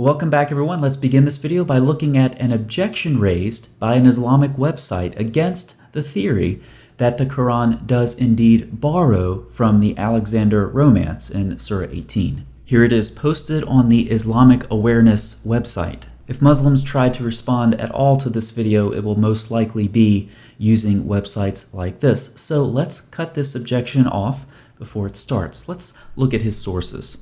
Welcome back, everyone. Let's begin this video by looking at an objection raised by an Islamic website against the theory that the Quran does indeed borrow from the Alexander Romance in Surah 18. Here it is posted on the Islamic Awareness website. If Muslims try to respond at all to this video, it will most likely be using websites like this. So let's cut this objection off before it starts. Let's look at his sources.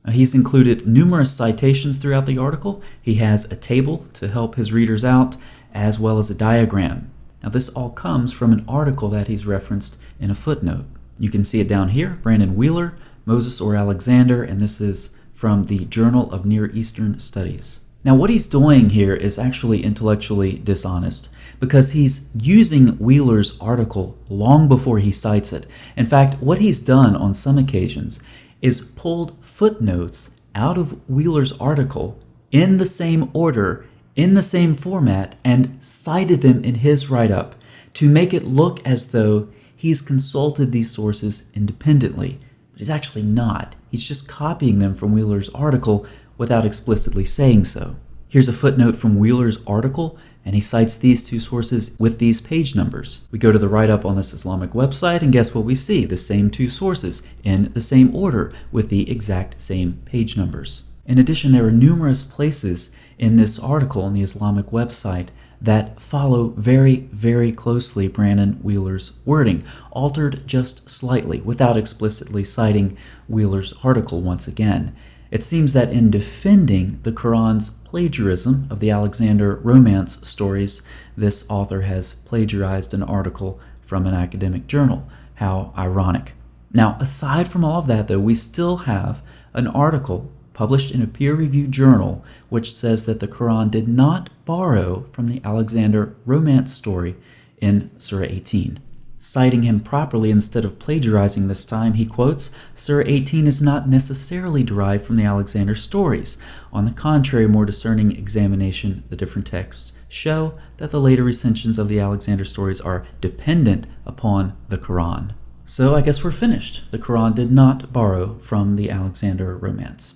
He's included numerous citations throughout the article. He has a table to help his readers out, as well as a diagram. Now, this all comes from an article that he's referenced in a footnote. You can see it down here, Brandon Wheeler, Moses or Alexander, and this is from the Journal of Near Eastern Studies. Now, what he's doing here is actually intellectually dishonest because he's using Wheeler's article long before he cites it. In fact, what he's done on some occasions is pulled footnotes out of Wheeler's article in the same order, in the same format, and cited them in his write-up to make it look as though he's consulted these sources independently. But he's actually not. He's just copying them from Wheeler's article without explicitly saying so. Here's a footnote from Wheeler's article, and he cites these two sources with these page numbers. We go to the write-up on this Islamic website, and guess what we see? The same two sources in the same order with the exact same page numbers. In addition, there are numerous places in this article on the Islamic website that follow very, very closely Brandon Wheeler's wording, altered just slightly without explicitly citing Wheeler's article once again. It seems that in defending the Quran's plagiarism of the Alexander Romance stories, this author has plagiarized an article from an academic journal. How ironic. Now, aside from all of that, though, we still have an article published in a peer-reviewed journal which says that the Quran did not borrow from the Alexander Romance story in Surah 18. Citing him properly instead of plagiarizing this time, he quotes, Surah 18 is not necessarily derived from the Alexander stories. On the contrary, more discerning examination of the different texts show that the later recensions of the Alexander stories are dependent upon the Quran. So I guess we're finished. The Quran did not borrow from the Alexander Romance.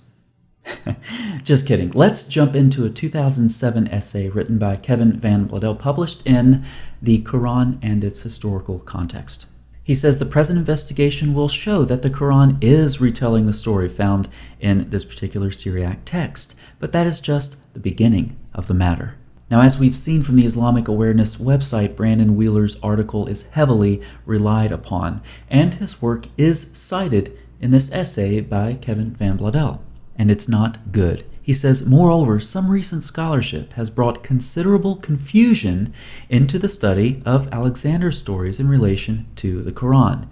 Just kidding. Let's jump into a 2007 essay written by Kevin Van Bladel, published in The Quran and Its Historical Context. He says the present investigation will show that the Quran is retelling the story found in this particular Syriac text, but that is just the beginning of the matter. Now, as we've seen from the Islamic Awareness website, Brandon Wheeler's article is heavily relied upon, and his work is cited in this essay by Kevin Van Bladel. And it's not good. He says, moreover, some recent scholarship has brought considerable confusion into the study of Alexander's stories in relation to the Quran.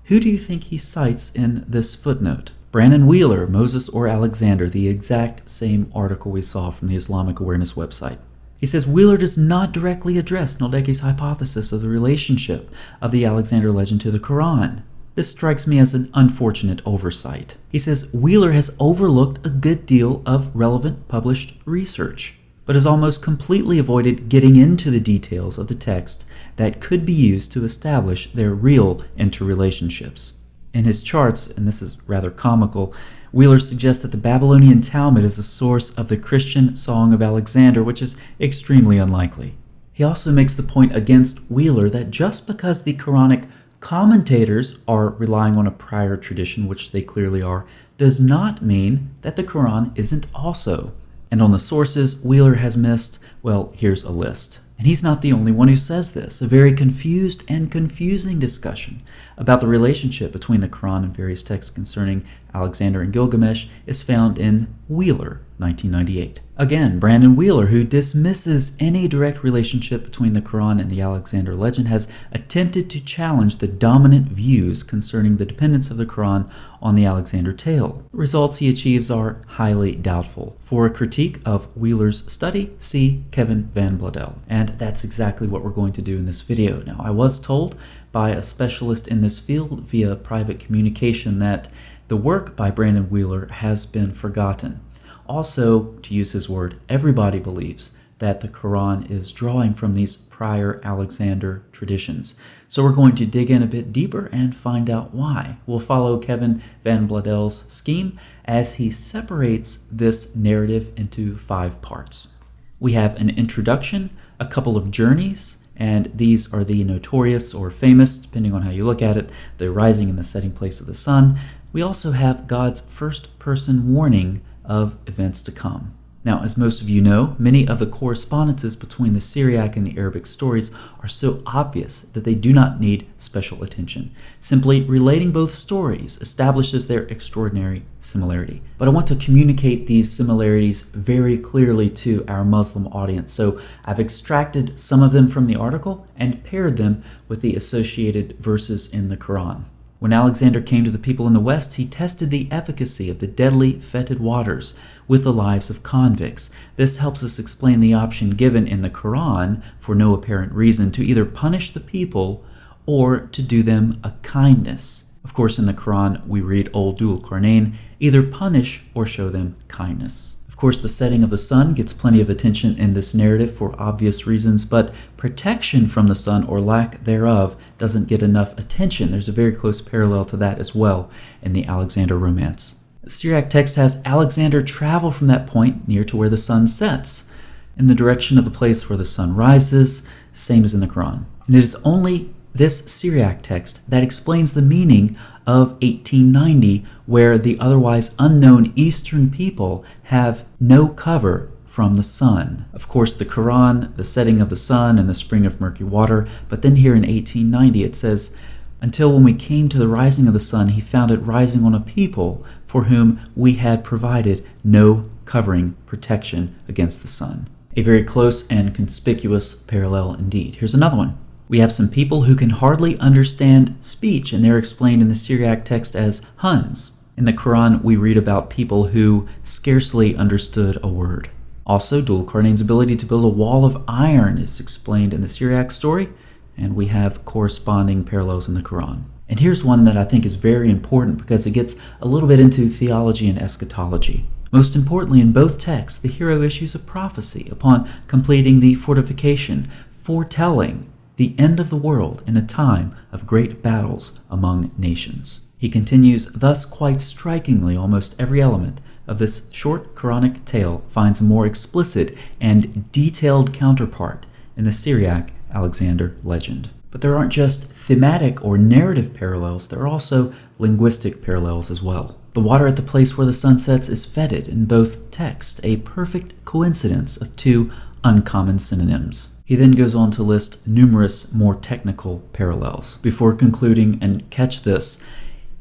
Who do you think he cites in this footnote? Brandon Wheeler, Moses or Alexander, the exact same article we saw from the Islamic Awareness website. He says Wheeler does not directly address Naldeki's hypothesis of the relationship of the Alexander legend to the Quran. This strikes me as an unfortunate oversight. He says Wheeler has overlooked a good deal of relevant published research, but has almost completely avoided getting into the details of the text that could be used to establish their real interrelationships. In his charts, and this is rather comical, Wheeler suggests that the Babylonian Talmud is a source of the Christian Song of Alexander, which is extremely unlikely. He also makes the point against Wheeler that just because the Quranic commentators are relying on a prior tradition, which they clearly are, does not mean that the Quran isn't also. And on the sources Wheeler has missed, well, here's a list. And he's not the only one who says this. A very confused and confusing discussion about the relationship between the Quran and various texts concerning Alexander and Gilgamesh is found in Wheeler, 1998. Again, Brandon Wheeler, who dismisses any direct relationship between the Quran and the Alexander legend, has attempted to challenge the dominant views concerning the dependence of the Quran on the Alexander tale. The results he achieves are highly doubtful. For a critique of Wheeler's study, see Kevin Van Bladel. And that's exactly what we're going to do in this video. Now, I was told by a specialist in this field via private communication that the work by Brandon Wheeler has been forgotten. Also, to use his word, everybody believes that the Quran is drawing from these prior Alexander traditions. So we're going to dig in a bit deeper and find out why. We'll follow Kevin Van Bladel's scheme as he separates this narrative into 5 parts. We have an introduction, a couple of journeys, and these are the notorious or famous, depending on how you look at it, the rising and the setting place of the sun. We also have God's first-person warning of events to come. Now, as most of you know, many of the correspondences between the Syriac and the Arabic stories are so obvious that they do not need special attention. Simply relating both stories establishes their extraordinary similarity. But I want to communicate these similarities very clearly to our Muslim audience, so I've extracted some of them from the article and paired them with the associated verses in the Quran. When Alexander came to the people in the West, he tested the efficacy of the deadly fetid waters with the lives of convicts. This helps us explain the option given in the Quran, for no apparent reason, to either punish the people or to do them a kindness. Of course, in the Quran, we read Ol Dul Qarnayn, either punish or show them kindness. Of course, the setting of the sun gets plenty of attention in this narrative for obvious reasons, but protection from the sun or lack thereof doesn't get enough attention. There's a very close parallel to that as well in the Alexander romance. The Syriac text has Alexander travel from that point near to where the sun sets, in the direction of the place where the sun rises, same as in the Quran. And it is only this Syriac text that explains the meaning of 1890, where the otherwise unknown Eastern people have no cover from the sun. Of course, the Quran, the setting of the sun and the spring of murky water, but then here in 1890 it says, until when we came to the rising of the sun, he found it rising on a people for whom we had provided no covering protection against the sun. A very close and conspicuous parallel indeed. Here's another one. We have some people who can hardly understand speech, and they're explained in the Syriac text as Huns. In the Quran, we read about people who scarcely understood a word. Also, Dul Qarnayn's ability to build a wall of iron is explained in the Syriac story, and we have corresponding parallels in the Quran. And here's one that I think is very important because it gets a little bit into theology and eschatology. Most importantly, in both texts, the hero issues a prophecy upon completing the fortification, foretelling the end of the world in a time of great battles among nations. He continues, thus quite strikingly, almost every element of this short Quranic tale finds a more explicit and detailed counterpart in the Syriac Alexander legend. But there aren't just thematic or narrative parallels, there are also linguistic parallels as well. The water at the place where the sun sets is fetid in both texts, a perfect coincidence of 2 uncommon synonyms. He then goes on to list numerous more technical parallels. Before concluding, and catch this,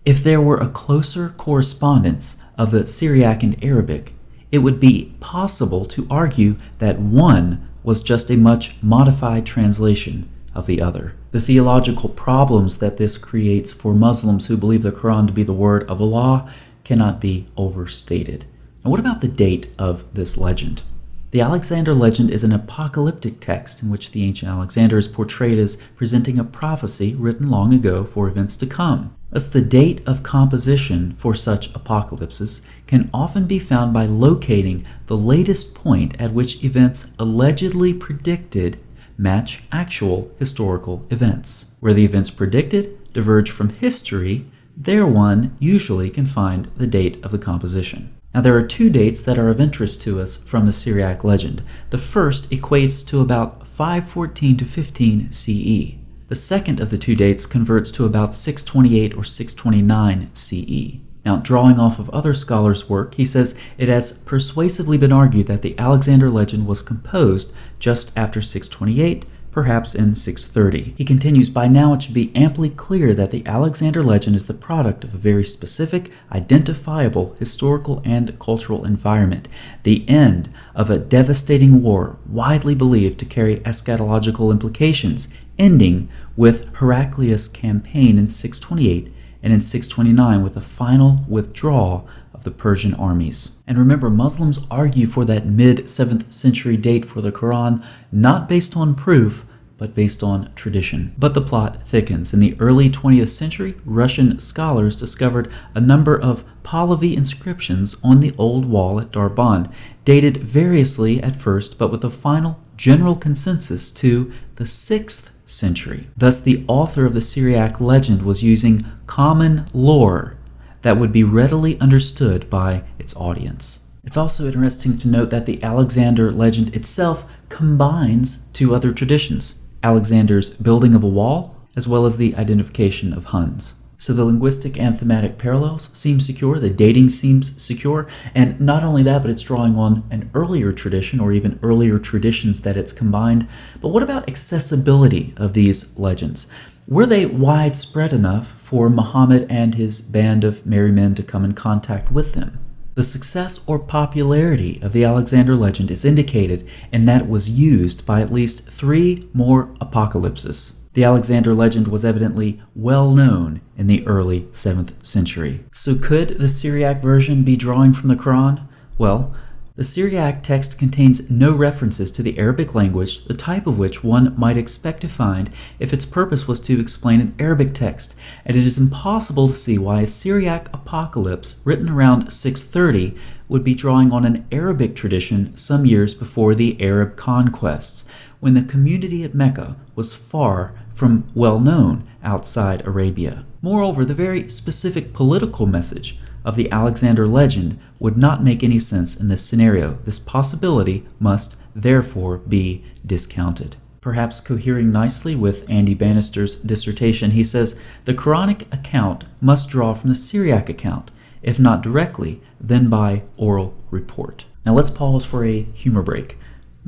if there were a closer correspondence of the Syriac and Arabic, it would be possible to argue that one was just a much modified translation of the other. The theological problems that this creates for Muslims who believe the Quran to be the word of Allah cannot be overstated. Now, what about the date of this legend? The Alexander legend is an apocalyptic text in which the ancient Alexander is portrayed as presenting a prophecy written long ago for events to come. Thus, the date of composition for such apocalypses can often be found by locating the latest point at which events allegedly predicted match actual historical events. Where the events predicted diverge from history, there one usually can find the date of the composition. Now, there are 2 dates that are of interest to us from the Syriac legend. The first equates to about 514 to 15 CE. The second of the 2 dates converts to about 628 or 629 CE. Now, drawing off of other scholars' work, he says it has persuasively been argued that the Alexander legend was composed just after 628, perhaps in 630. He continues, by now it should be amply clear that the Alexander legend is the product of a very specific, identifiable historical and cultural environment, the end of a devastating war widely believed to carry eschatological implications, ending with Heraclius' campaign in 628 and in 629 with the final withdrawal of the Persian armies. And remember, Muslims argue for that mid-7th century date for the Quran, not based on proof, but based on tradition. But the plot thickens. In the early 20th century, Russian scholars discovered a number of Pahlavi inscriptions on the old wall at Darband, dated variously at first, but with a final general consensus to the 6th century. Thus, the author of the Syriac legend was using common lore that would be readily understood by its audience. It's also interesting to note that the Alexander legend itself combines two other traditions: Alexander's building of a wall, as well as the identification of Huns. So the linguistic and thematic parallels seem secure, the dating seems secure, and not only that, but it's drawing on an earlier tradition or even earlier traditions that it's combined. But what about accessibility of these legends? Were they widespread enough for Muhammad and his band of merry men to come in contact with them? The success or popularity of the Alexander legend is indicated in that it was used by at least 3 more apocalypses. The Alexander legend was evidently well known in the early 7th century. So could the Syriac version be drawing from the Quran? Well, the Syriac text contains no references to the Arabic language, the type of which one might expect to find if its purpose was to explain an Arabic text, and it is impossible to see why a Syriac apocalypse written around 630 would be drawing on an Arabic tradition some years before the Arab conquests, when the community at Mecca was far from well known outside Arabia. Moreover, the very specific political message of the Alexander legend would not make any sense in this scenario. This possibility must therefore be discounted. Perhaps cohering nicely with Andy Bannister's dissertation, he says the Quranic account must draw from the Syriac account, if not directly, then by oral report. Now let's pause for a humor break.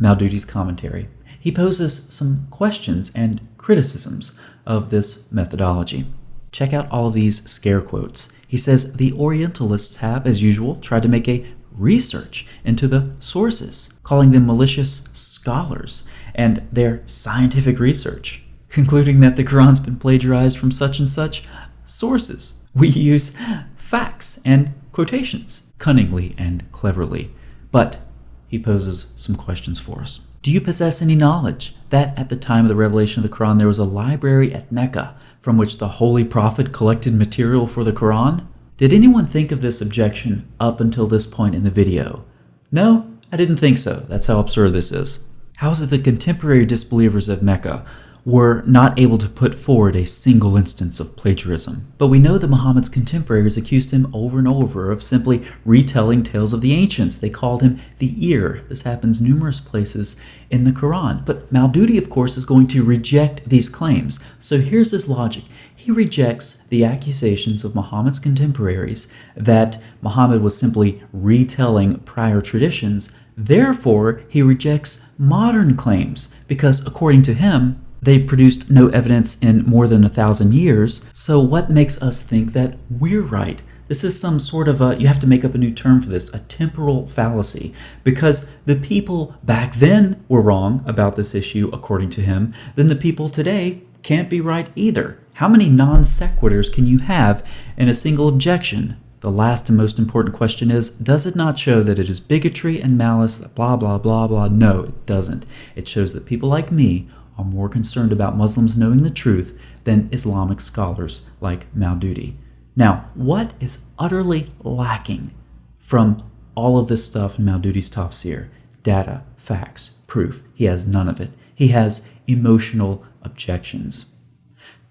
Maududi's commentary. He poses some questions and criticisms of this methodology. Check out all of these scare quotes. He says the Orientalists have, as usual, tried to make a research into the sources, calling them malicious scholars and their scientific research, concluding that the Quran's been plagiarized from such and such sources. We use facts and quotations cunningly and cleverly. But he poses some questions for us. Do you possess any knowledge that at the time of the revelation of the Quran there was a library at Mecca from which the Holy Prophet collected material for the Quran? Did anyone think of this objection up until this point in the video? No, I didn't think so. That's how absurd this is. How is it that contemporary disbelievers of Mecca were not able to put forward a single instance of plagiarism? But we know that Muhammad's contemporaries accused him over and over of simply retelling tales of the ancients. They called him the ear. This happens numerous places in the Quran. But Maududi, of course, is going to reject these claims. So here's his logic. He rejects the accusations of Muhammad's contemporaries that Muhammad was simply retelling prior traditions. Therefore, he rejects modern claims because, according to him, they've produced no evidence in more than 1,000 years. So what makes us think that we're right? This is some sort of you have to make up a new term for this, a temporal fallacy. Because the people back then were wrong about this issue, according to him, then the people today can't be right either. How many non sequiturs can you have in a single objection? The last and most important question is, does it not show that it is bigotry and malice, blah, blah, blah, blah? No, it doesn't. It shows that people like me are more concerned about Muslims knowing the truth than Islamic scholars like Maududi. Now, what is utterly lacking from all of this stuff in Maududi's tafsir? Data, facts, proof. He has none of it. He has emotional objections.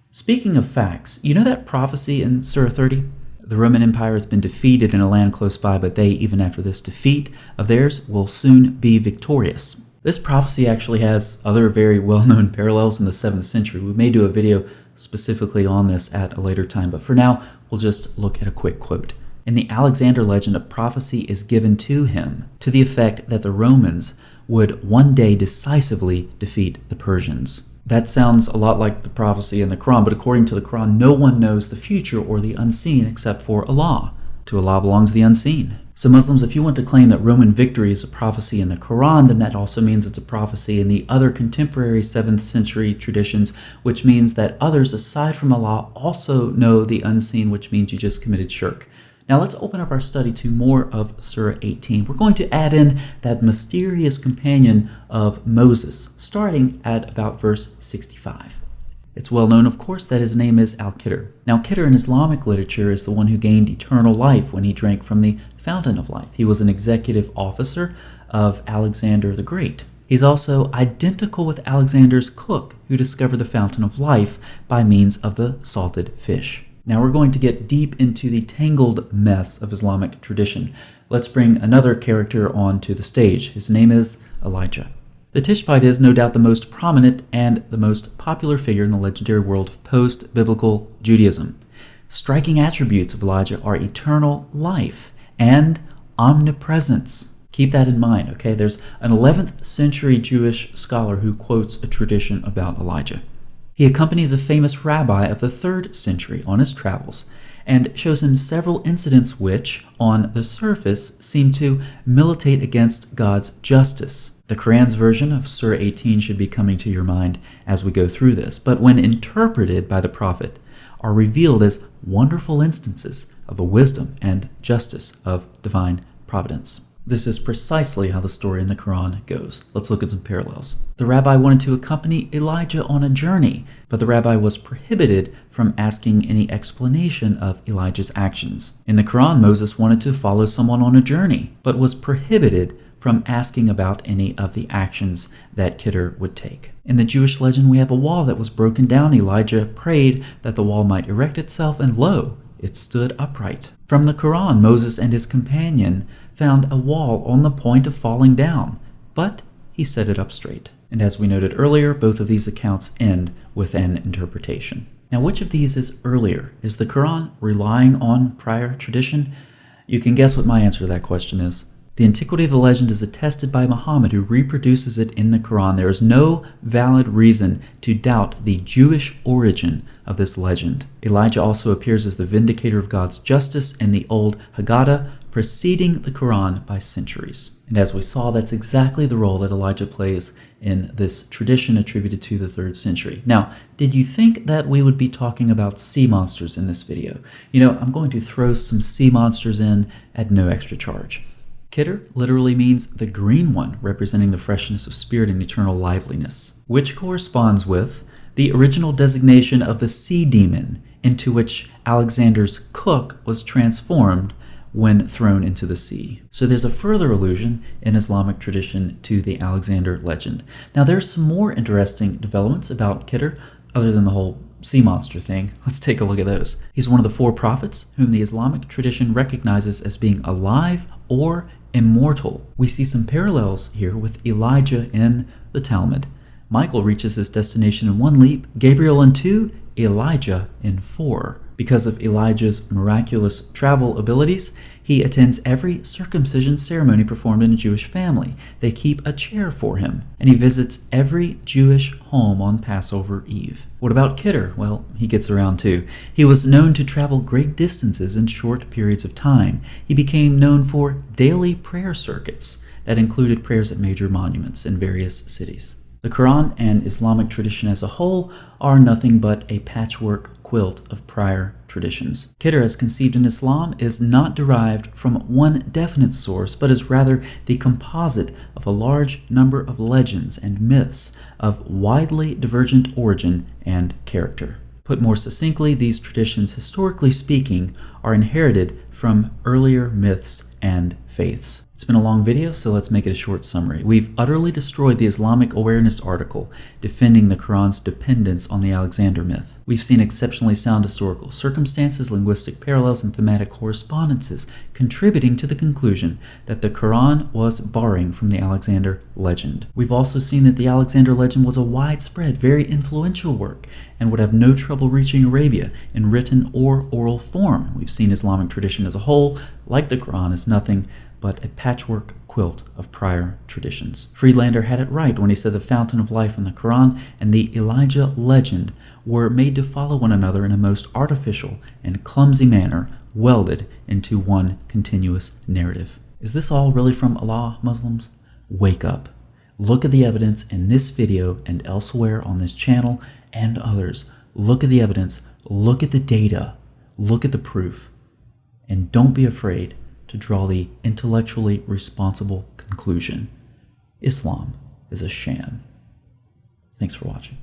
Speaking of facts, you know that prophecy in Surah 30? The Roman Empire has been defeated in a land close by, but they, even after this defeat of theirs, will soon be victorious. This prophecy actually has other very well-known parallels in the 7th century. We may do a video specifically on this at a later time, but for now, we'll just look at a quick quote. In the Alexander legend, a prophecy is given to him to the effect that the Romans would one day decisively defeat the Persians. That sounds a lot like the prophecy in the Quran, but according to the Quran, no one knows the future or the unseen except for Allah. To Allah belongs the unseen. So Muslims, if you want to claim that Roman victory is a prophecy in the Quran, then that also means it's a prophecy in the other contemporary 7th century traditions, which means that others aside from Allah also know the unseen, which means you just committed shirk. Now let's open up our study to more of Surah 18. We're going to add in that mysterious companion of Moses, starting at about verse 65. It's well known, of course, that his name is Al-Khidr. Now, Khidr in Islamic literature is the one who gained eternal life when he drank from the fountain of life. He was an executive officer of Alexander the Great. He's also identical with Alexander's cook, who discovered the fountain of life by means of the salted fish. Now we're going to get deep into the tangled mess of Islamic tradition. Let's bring another character onto the stage. His name is Elijah. The Tishbite is no doubt the most prominent and the most popular figure in the legendary world of post-biblical Judaism. Striking attributes of Elijah are eternal life and omnipresence. Keep that in mind, okay? There's an 11th century Jewish scholar who quotes a tradition about Elijah. He accompanies a famous rabbi of the 3rd century on his travels and shows him several incidents which, on the surface, seem to militate against God's justice. The Quran's version of Surah 18 should be coming to your mind as we go through this, but when interpreted by the prophet, are revealed as wonderful instances of the wisdom and justice of divine providence. This is precisely how the story in the Quran goes. Let's look at some parallels. The rabbi wanted to accompany Elijah on a journey, but the rabbi was prohibited from asking any explanation of Elijah's actions. In the Quran, Moses wanted to follow someone on a journey, but was prohibited from asking about any of the actions that Khidr would take. In the Jewish legend, we have a wall that was broken down. Elijah prayed that the wall might erect itself, and lo, it stood upright. From the Quran, Moses and his companion found a wall on the point of falling down, but he set it up straight. And as we noted earlier, both of these accounts end with an interpretation. Now, which of these is earlier? Is the Quran relying on prior tradition? You can guess what my answer to that question is. The antiquity of the legend is attested by Muhammad, who reproduces it in the Quran. There is no valid reason to doubt the Jewish origin of this legend. Elijah also appears as the vindicator of God's justice in the old Haggadah, preceding the Quran by centuries. And as we saw, that's exactly the role that Elijah plays in this tradition attributed to the 3rd century. Now, did you think that we would be talking about sea monsters in this video? I'm going to throw some sea monsters in at no extra charge. Khidr literally means the green one, representing the freshness of spirit and eternal liveliness, which corresponds with the original designation of the sea demon into which Alexander's cook was transformed when thrown into the sea. So there's a further allusion in Islamic tradition to the Alexander legend. Now there's some more interesting developments about Khidr other than the whole sea monster thing. Let's take a look at those. He's one of the 4 prophets whom the Islamic tradition recognizes as being alive or immortal. We see some parallels here with Elijah in the Talmud. Michael reaches his destination in 1 leap, Gabriel in 2, Elijah in 4. Because of Elijah's miraculous travel abilities, he attends every circumcision ceremony performed in a Jewish family. They keep a chair for him, and he visits every Jewish home on Passover Eve. What about Khidr? Well, he gets around too. He was known to travel great distances in short periods of time. He became known for daily prayer circuits that included prayers at major monuments in various cities. The Quran and Islamic tradition as a whole are nothing but a patchwork quilt of prior traditions. Khidr, as conceived in Islam, is not derived from one definite source, but is rather the composite of a large number of legends and myths of widely divergent origin and character. Put more succinctly, these traditions, historically speaking, are inherited from earlier myths and faiths. It's been a long video, so let's make it a short summary. We've utterly destroyed the Islamic Awareness article defending the Quran's dependence on the Alexander myth. We've seen exceptionally sound historical circumstances, linguistic parallels, and thematic correspondences contributing to the conclusion that the Quran was borrowing from the Alexander legend. We've also seen that the Alexander legend was a widespread, very influential work and would have no trouble reaching Arabia in written or oral form. We've seen Islamic tradition as a whole, like the Quran, is nothing but a patchwork quilt of prior traditions. Friedlander had it right when he said the fountain of life in the Quran and the Elijah legend were made to follow one another in a most artificial and clumsy manner, welded into one continuous narrative. Is this all really from Allah, Muslims? Wake up. Look at the evidence in this video and elsewhere on this channel and others. Look at the evidence, look at the data, look at the proof, and don't be afraid to draw the intellectually responsible conclusion. Islam is a sham. Thanks for watching.